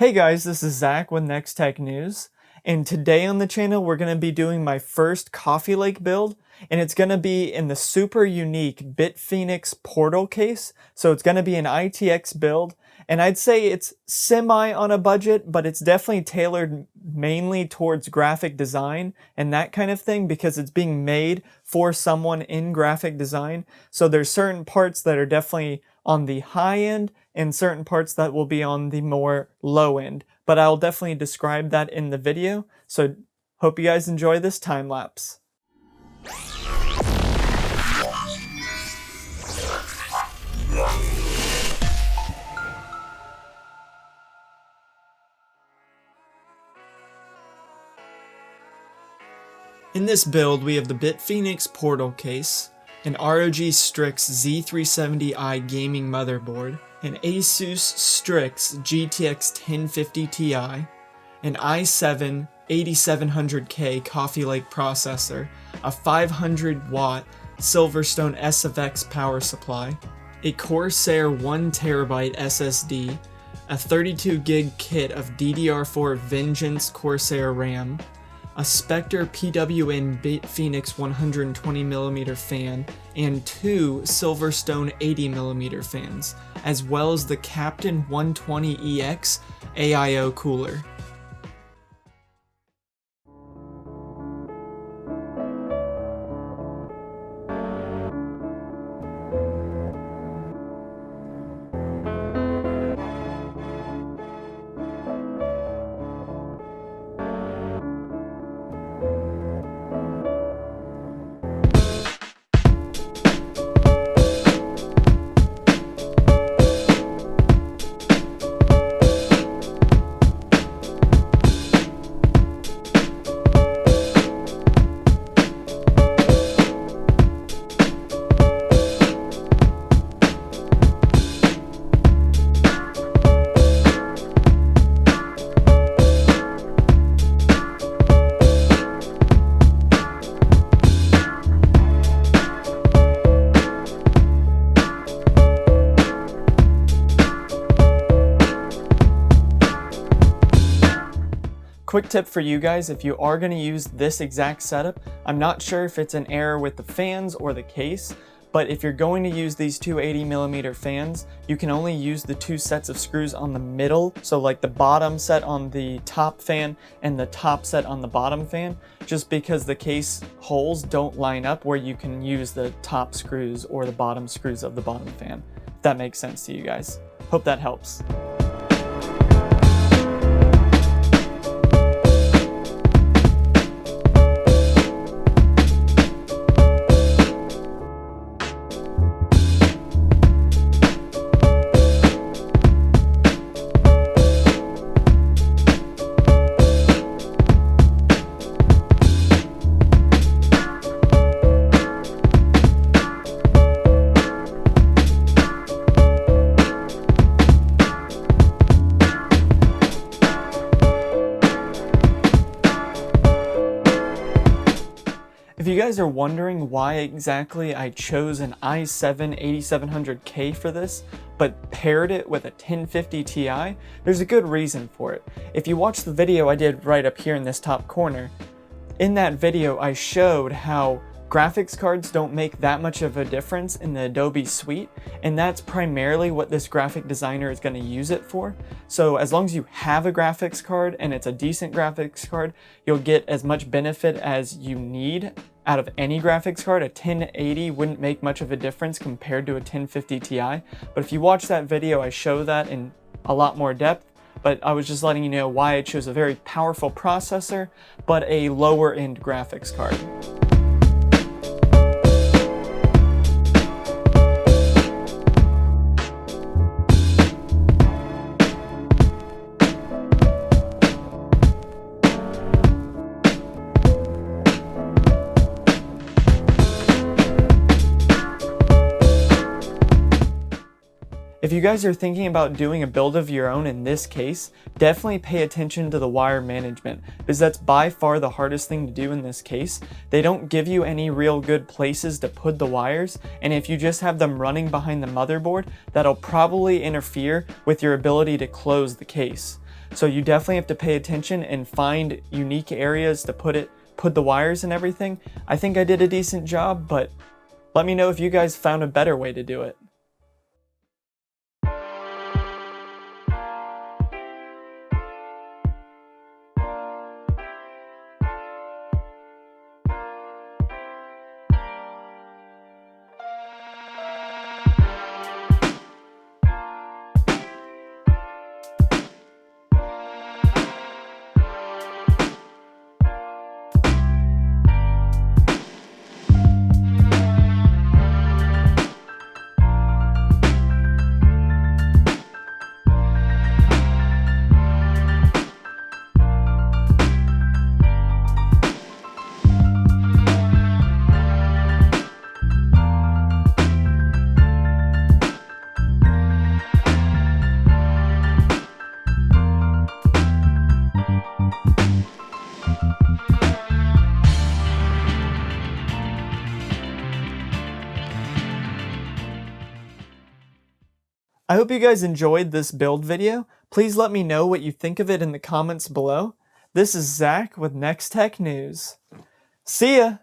Hey guys, this is Zach with Next Tech News, and today on the channel we're going to be doing my first Coffee Lake build, and it's going to be in the super unique Bitfenix portal case. So it's going to be an ITX build, and I'd say it's semi on a budget, but it's definitely tailored mainly towards graphic design and that kind of thing because it's being made for someone in graphic design. So there's certain parts that are definitely on the high end and certain parts that will be on the more low end, but I'll definitely describe that in the video. So hope you guys enjoy this time lapse. In this build, we have the Bitfenix portal case, an ROG Strix Z370i gaming motherboard, an Asus Strix GTX 1050 Ti, an i7 8700K Coffee Lake processor, a 500 watt Silverstone SFX power supply, a Corsair 1TB SSD, a 32 gig kit of DDR4 Vengeance Corsair RAM, a Spectre PWM Bitfenix 120mm fan, and two Silverstone 80mm fans, as well as the Captain 120EX AIO cooler. Quick tip for you guys, if you are going to use this exact setup, I'm not sure if it's an error with the fans or the case, but if you're going to use these two 80mm fans, you can only use the two sets of screws on the middle, so like the bottom set on the top fan and the top set on the bottom fan, just because the case holes don't line up where you can use the top screws or the bottom screws of the bottom fan. If that makes sense to you guys. Hope that helps. If you guys are wondering why exactly I chose an i7 8700K for this, but paired it with a 1050 Ti, there's a good reason for it. If you watch the video I did right up here in this top corner, in that video I showed how graphics cards don't make that much of a difference in the Adobe suite, and that's primarily what this graphic designer is going to use it for. So as long as you have a graphics card and it's a decent graphics card, you'll get as much benefit as you need out of any graphics card. A 1080 wouldn't make much of a difference compared to a 1050 Ti, but if you watch that video I show that in a lot more depth. But I was just letting you know why I chose a very powerful processor but a lower end graphics card. If you guys are thinking about doing a build of your own in this case, definitely pay attention to the wire management, because that's by far the hardest thing to do in this case. They don't give you any real good places to put the wires, and if you just have them running behind the motherboard, that'll probably interfere with your ability to close the case. So you definitely have to pay attention and find unique areas to put the wires and everything. I think I did a decent job, but let me know if you guys found a better way to do it. I hope you guys enjoyed this build video. Please let me know what you think of it in the comments below. This is Zach with Next Tech News. See ya!